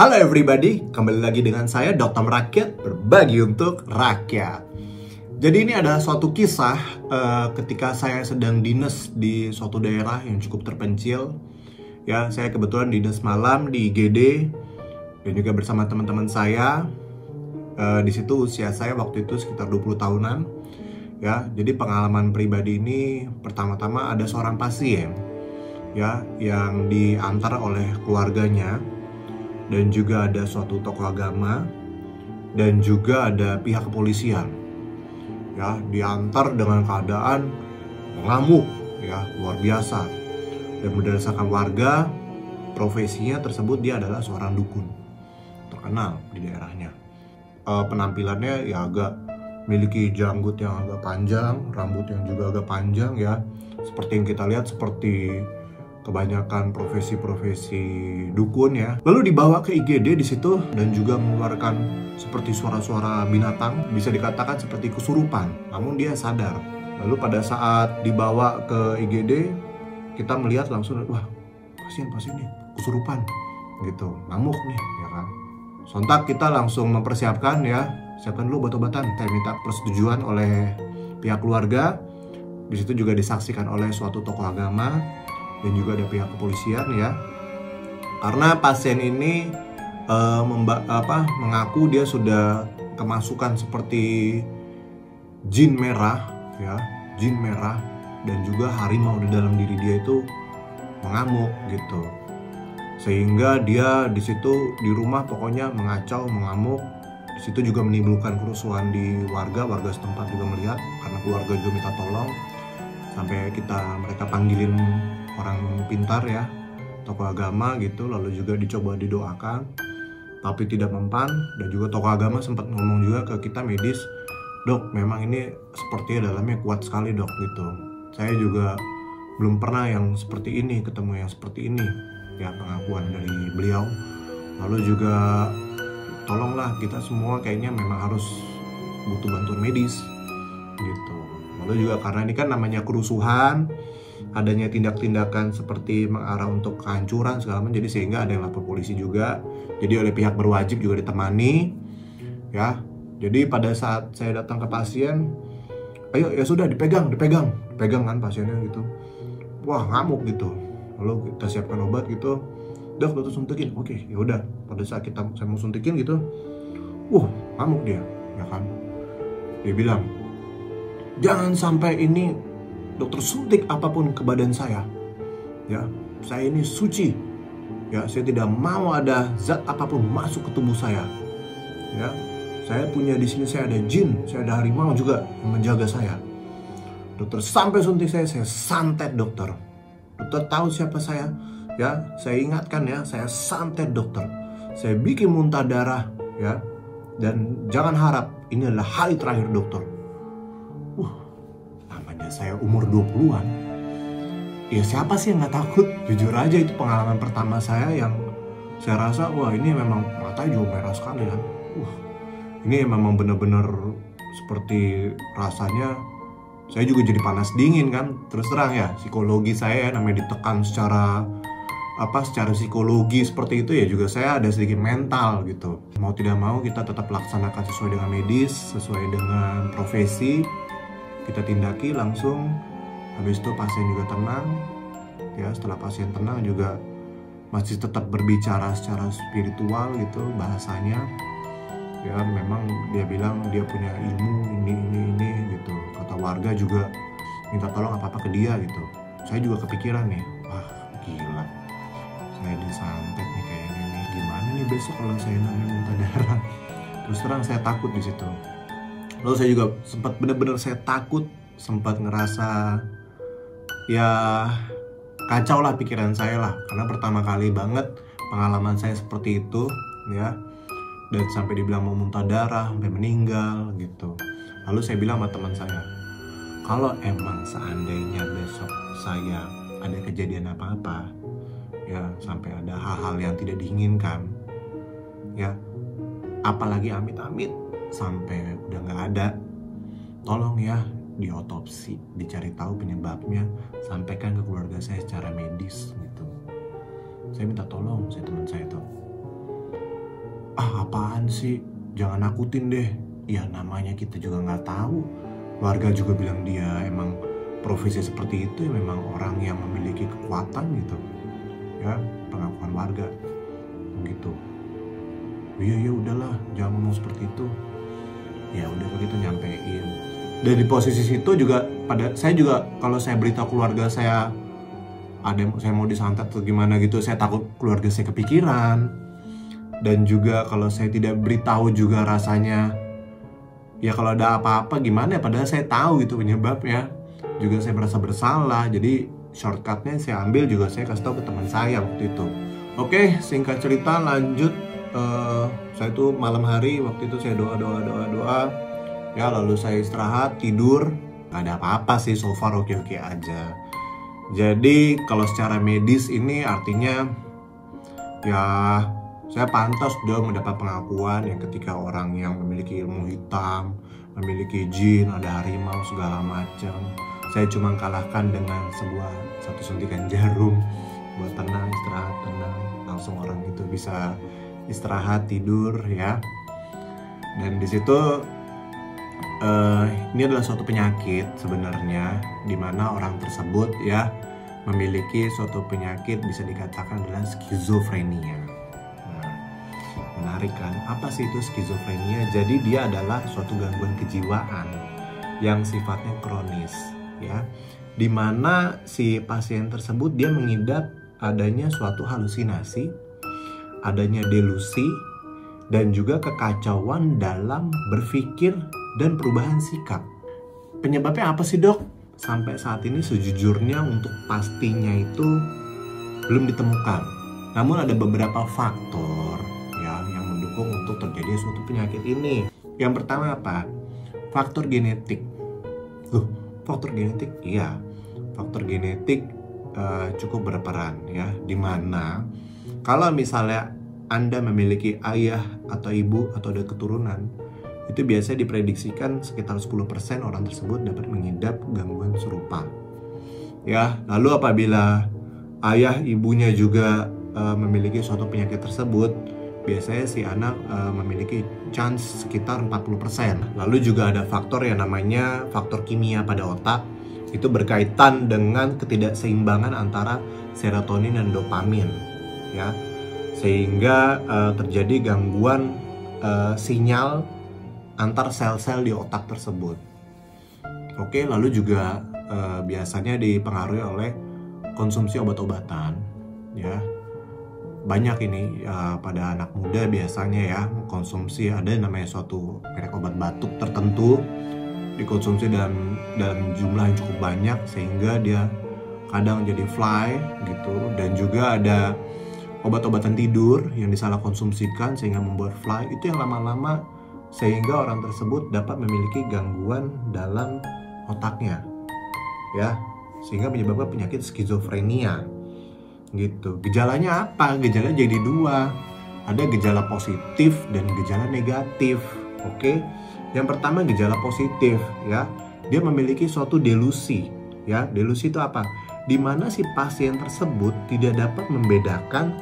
Halo everybody, kembali lagi dengan saya Dr. Merakyat, berbagi untuk rakyat. Jadi ini ada suatu kisah ketika saya sedang dinas di suatu daerah yang cukup terpencil. Ya, saya kebetulan dinas malam di IGD dan juga bersama teman-teman saya. Di situ usia saya waktu itu sekitar 20 tahunan. Ya, jadi pengalaman pribadi ini pertama-tama ada seorang pasien ya yang diantar oleh keluarganya. Dan juga ada suatu tokoh agama dan juga ada pihak kepolisian. Ya, diantar dengan keadaan mengamuk ya, luar biasa. Dan berdasarkan warga, profesinya tersebut dia adalah seorang dukun terkenal di daerahnya. Penampilannya ya agak memiliki janggut yang agak panjang, rambut yang juga agak panjang ya. Seperti yang kita lihat, seperti kebanyakan profesi-profesi dukun ya. Lalu dibawa ke IGD di situ dan juga mengeluarkan seperti suara-suara binatang, bisa dikatakan seperti kesurupan. Namun dia sadar. Lalu pada saat dibawa ke IGD, kita melihat langsung, wah, pasien ini kesurupan gitu, ngamuk nih ya kan. Sontak kita langsung mempersiapkan ya, siapkan dulu obat-obatan. Saya minta persetujuan oleh pihak keluarga. Di situ juga disaksikan oleh suatu tokoh agama dan juga ada pihak kepolisian ya, karena pasien ini mengaku dia sudah kemasukan seperti jin merah ya, jin merah, dan juga harimau di dalam diri dia itu mengamuk gitu, sehingga dia di situ di rumah pokoknya mengacau, mengamuk. Di situ juga menimbulkan kerusuhan di warga setempat juga melihat, karena keluarga juga minta tolong, sampai mereka panggilin orang pintar ya, tokoh agama gitu. Lalu juga dicoba didoakan tapi tidak mempan. Dan juga tokoh agama sempat ngomong juga ke kita medis, dok memang ini sepertinya dalamnya kuat sekali dok gitu. Saya juga belum pernah yang seperti ini, ketemu yang seperti ini ya, pengakuan dari beliau. Lalu juga tolonglah, kita semua kayaknya memang harus butuh bantuan medis gitu. Lalu juga karena ini kan namanya kerusuhan, adanya tindak-tindakan seperti mengarah untuk kehancuran segala macam, jadi sehingga ada yang lapor polisi juga. Jadi oleh pihak berwajib juga ditemani ya. Jadi pada saat saya datang ke pasien, ayo ya sudah dipegang kan pasiennya gitu. Wah, ngamuk gitu. Lalu kita siapkan obat gitu. Dok, dokter suntikin. Oke, ya udah. Pada saat saya mau suntikin gitu, ngamuk dia ya kan. Dia bilang, jangan sampai ini dokter suntik apapun ke badan saya ya, saya ini suci ya, saya tidak mau ada zat apapun masuk ke tubuh saya ya. Saya punya di sini, saya ada jin, saya ada harimau juga yang menjaga saya. Dokter sampai suntik saya santet dokter. Dokter tahu siapa saya ya, saya ingatkan ya, saya santet dokter, saya bikin muntah darah ya, dan jangan harap ini adalah hari terakhir dokter. Saya umur 20-an, ya siapa sih yang nggak takut? Jujur aja itu pengalaman pertama saya yang saya rasa, wah ini memang matanya juga merah sekali kan. Ini memang benar-benar seperti rasanya saya juga jadi panas dingin kan. Terus terang ya, psikologi saya namanya ditekan secara psikologi seperti itu ya, juga saya ada sedikit mental gitu. Mau tidak mau kita tetap laksanakan sesuai dengan medis, sesuai dengan profesi. Kita tindaki langsung. Habis itu pasien juga tenang ya. Setelah pasien tenang juga masih tetap berbicara secara spiritual gitu bahasanya ya. Memang dia bilang dia punya ilmu ini gitu. Kata warga juga minta tolong apa-apa ke dia gitu. Saya juga kepikiran nih, wah gila, saya disantet nih kayaknya nih. Gimana nih besok kalau saya namanya muntah darah? Terus terang saya takut di situ. Lalu saya juga sempat benar-benar saya takut, sempat ngerasa ya kacau lah pikiran saya lah, karena pertama kali banget pengalaman saya seperti itu ya, dan sampai dibilang mau muntah darah, sampai meninggal gitu. Lalu saya bilang sama teman saya, kalau emang seandainya besok saya ada kejadian apa-apa ya, sampai ada hal-hal yang tidak diinginkan ya, apalagi amit-amit sampai udah nggak ada, tolong ya diotopsi, dicari tahu penyebabnya, sampaikan ke keluarga saya secara medis gitu. Saya minta tolong, saya teman saya tuh. ah apaan sih, jangan nakutin deh. Ya namanya kita juga nggak tahu. Warga juga bilang dia emang profesi seperti itu, ya memang orang yang memiliki kekuatan gitu. Ya, pengakuan warga gitu. Iya udahlah, jangan ngomong seperti itu. Ya udah begitu nyampein. Dan di posisi situ juga saya juga kalau saya beritahu keluarga saya saya mau disantet atau gimana gitu, saya takut keluarga saya kepikiran. Dan juga kalau saya tidak beritahu juga rasanya ya kalau ada apa-apa gimana ya, padahal saya tahu itu penyebabnya. Juga saya merasa bersalah, jadi shortcutnya saya ambil juga saya kasih tahu ke teman saya waktu itu. Oke, singkat cerita lanjut. Saya tuh malam hari waktu itu saya doa ya, lalu saya istirahat tidur, gak ada apa-apa sih, so far oke aja. Jadi kalau secara medis ini artinya ya saya pantas dong mendapat pengakuan yang ketika orang yang memiliki ilmu hitam, memiliki jin, ada harimau segala macam, saya cuma kalahkan dengan satu suntikan jarum buat tenang, istirahat tenang, langsung orang itu bisa istirahat tidur ya. Dan di situ ini adalah suatu penyakit sebenarnya, di mana orang tersebut ya memiliki suatu penyakit bisa dikatakan adalah skizofrenia. Nah, menarik kan? Apa sih itu skizofrenia? Jadi dia adalah suatu gangguan kejiwaan yang sifatnya kronis ya, di mana si pasien tersebut dia mengidap adanya suatu halusinasi, adanya delusi, dan juga kekacauan dalam berpikir dan perubahan sikap. Penyebabnya apa sih dok? Sampai saat ini sejujurnya untuk pastinya itu belum ditemukan. Namun ada beberapa faktor ya yang mendukung untuk terjadi suatu penyakit ini. Yang pertama apa? Faktor genetik. Faktor genetik? Iya, faktor genetik cukup berperan ya. Dimana kalau misalnya Anda memiliki ayah atau ibu atau ada keturunan, itu biasanya diprediksikan sekitar 10% orang tersebut dapat mengidap gangguan serupa. Ya, lalu apabila ayah ibunya juga memiliki suatu penyakit tersebut, biasanya si anak memiliki chance sekitar 40%. Lalu juga ada faktor yang namanya faktor kimia pada otak. Itu berkaitan dengan ketidakseimbangan antara serotonin dan dopamin, ya. Sehingga terjadi gangguan sinyal antar sel-sel di otak tersebut. Oke, lalu juga biasanya dipengaruhi oleh konsumsi obat-obatan, ya. Banyak ini pada anak muda biasanya ya mengkonsumsi ada namanya suatu merek obat batuk tertentu, dikonsumsi dalam jumlah yang cukup banyak sehingga dia kadang jadi fly gitu. Dan juga ada obat-obatan tidur yang disalah konsumsikan sehingga membuat fly, itu yang lama-lama sehingga orang tersebut dapat memiliki gangguan dalam otaknya ya, sehingga menyebabkan penyakit skizofrenia gitu. Gejalanya apa? Gejalanya jadi dua, ada gejala positif dan gejala negatif. Oke, yang pertama gejala positif ya, dia memiliki suatu delusi ya. Delusi itu apa? Dimana si pasien tersebut tidak dapat membedakan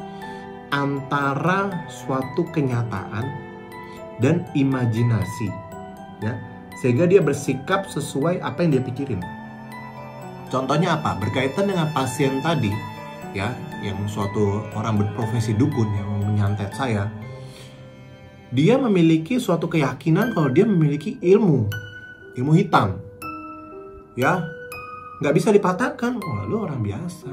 antara suatu kenyataan dan imajinasi ya, sehingga dia bersikap sesuai apa yang dia pikirin. Contohnya apa? Berkaitan dengan pasien tadi ya, yang suatu orang berprofesi dukun yang menyantet saya, dia memiliki suatu keyakinan kalau dia memiliki ilmu hitam ya, nggak bisa dipatahkan. Oh lu orang biasa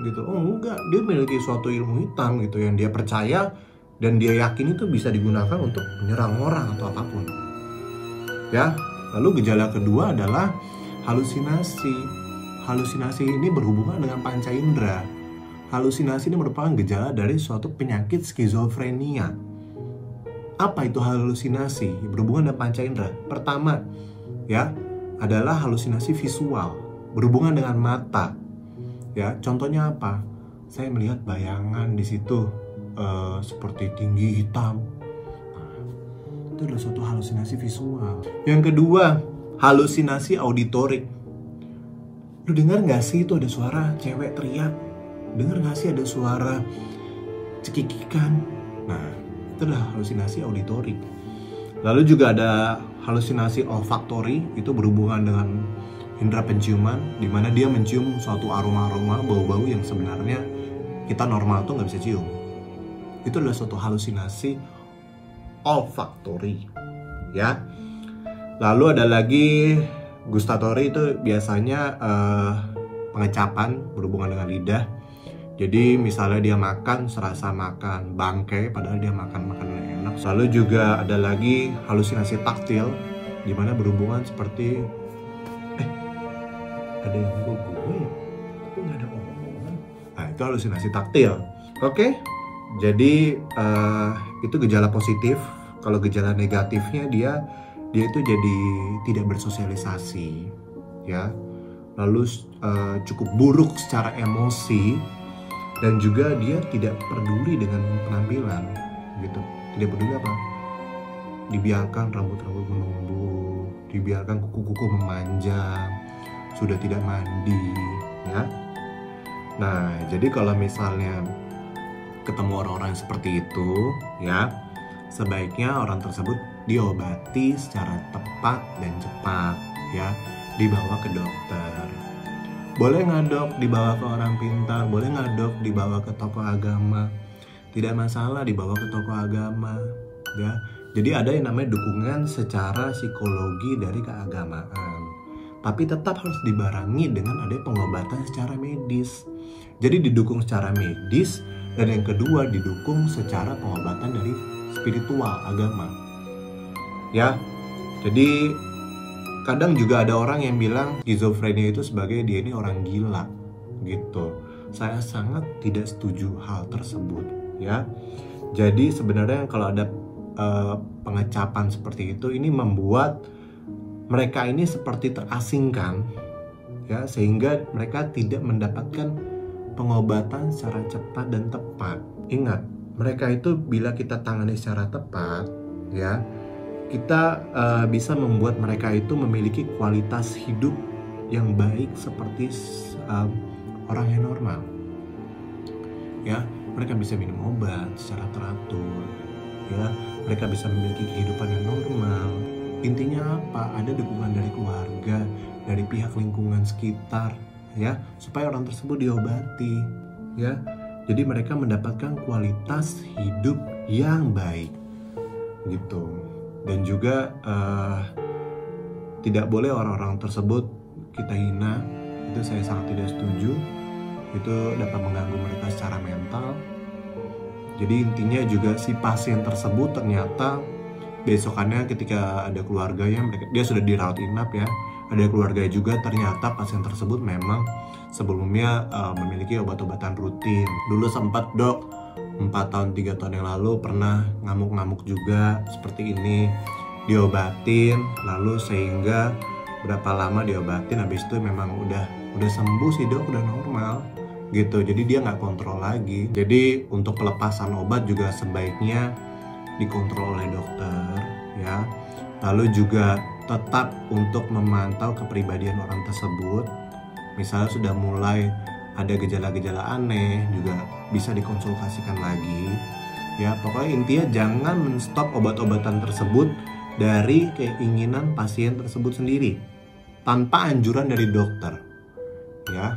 gitu. Oh enggak, dia memiliki suatu ilmu hitam gitu yang dia percaya dan dia yakin itu bisa digunakan untuk menyerang orang atau apapun ya. Lalu gejala kedua adalah halusinasi. Halusinasi ini berhubungan dengan panca indera. Halusinasi ini merupakan gejala dari suatu penyakit skizofrenia. Apa itu halusinasi? Berhubungan dengan panca indera. Pertama ya adalah halusinasi visual, berhubungan dengan mata ya. Contohnya apa? Saya melihat bayangan di situ seperti tinggi hitam. Nah, itu adalah suatu halusinasi visual. Yang kedua, halusinasi auditorik. Lu dengar gak sih itu ada suara cewek teriak? Dengar gak sih ada suara cekikikan? Nah, itu adalah halusinasi auditori. Lalu juga ada halusinasi olfaktori, itu berhubungan dengan indera penciuman, di mana dia mencium suatu aroma-aroma, bau-bau yang sebenarnya kita normal tuh nggak bisa cium. Itu adalah suatu halusinasi olfaktori, ya. Lalu ada lagi gustatori, itu biasanya pengecapan berhubungan dengan lidah. Jadi misalnya dia makan serasa makan bangkai padahal dia makan makanan yang enak. Lalu juga ada lagi halusinasi taktil, di mana berhubungan seperti ada yang gue ya, tapi nggak ada omongan. Nah, itu halusinasi taktil. Oke, jadi itu gejala positif. Kalau gejala negatifnya dia itu jadi tidak bersosialisasi, ya. Lalu cukup buruk secara emosi, dan juga dia tidak peduli dengan penampilan, gitu. Tidak peduli apa? Dibiarkan rambut-rambut menumbuh, dibiarkan kuku-kuku memanjang, sudah tidak mandi, ya. Nah, jadi kalau misalnya ketemu orang-orang seperti itu, ya, sebaiknya orang tersebut diobati secara tepat dan cepat, ya, dibawa ke dokter. Boleh nggak dok dibawa ke orang pintar, boleh nggak dok dibawa ke tokoh agama, tidak masalah dibawa ke tokoh agama, ya. Jadi ada yang namanya dukungan secara psikologi dari keagamaan, tapi tetap harus dibarengi dengan ada pengobatan secara medis. Jadi didukung secara medis, dan yang kedua didukung secara pengobatan dari spiritual agama, ya. Jadi kadang juga ada orang yang bilang skizofrenia itu sebagai dia ini orang gila, gitu. Saya sangat tidak setuju hal tersebut, ya. Jadi sebenarnya kalau ada pengecapan seperti itu, ini membuat mereka ini seperti terasingkan, ya, sehingga mereka tidak mendapatkan pengobatan secara cepat dan tepat. Ingat, mereka itu bila kita tangani secara tepat, ya, kita bisa membuat mereka itu memiliki kualitas hidup yang baik seperti orang yang normal, ya. Mereka bisa minum obat secara teratur, ya. Mereka bisa memiliki kehidupan yang normal. Intinya apa? Ada dukungan dari keluarga, dari pihak lingkungan sekitar, ya, supaya orang tersebut diobati, ya. Jadi mereka mendapatkan kualitas hidup yang baik, gitu. Dan juga tidak boleh orang-orang tersebut kita hina. Itu saya sangat tidak setuju. Itu dapat mengganggu mereka secara mental. Jadi intinya juga si pasien tersebut ternyata besokannya ketika ada keluarganya, dia sudah dirawat inap, ya. Ada keluarga juga, ternyata pasien tersebut memang sebelumnya memiliki obat-obatan rutin. Dulu sempat dok 4 tahun 3 tahun yang lalu pernah ngamuk-ngamuk juga seperti ini, diobatin, lalu sehingga berapa lama diobatin, habis itu memang udah sembuh sih dok, udah normal, gitu. Jadi dia nggak kontrol lagi. Jadi untuk pelepasan obat juga sebaiknya dikontrol oleh dokter, ya. Lalu juga tetap untuk memantau kepribadian orang tersebut. Misalnya sudah mulai ada gejala-gejala aneh, juga bisa dikonsultasikan lagi, ya. Pokoknya intinya jangan menstop obat-obatan tersebut dari keinginan pasien tersebut sendiri tanpa anjuran dari dokter, ya.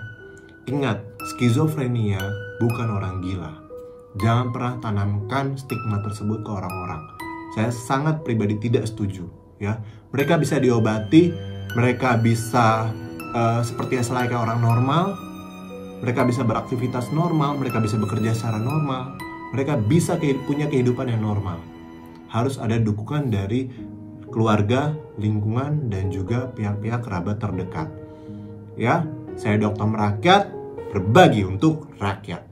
Ingat, skizofrenia bukan orang gila. Jangan pernah tanamkan stigma tersebut ke orang-orang. Saya sangat pribadi tidak setuju, ya. Mereka bisa diobati, mereka bisa seperti selayaknya orang normal. Mereka bisa beraktivitas normal, mereka bisa bekerja secara normal, mereka bisa punya kehidupan yang normal. Harus ada dukungan dari keluarga, lingkungan, dan juga pihak-pihak kerabat terdekat. Ya, saya Dokter Merakyat, berbagi untuk rakyat.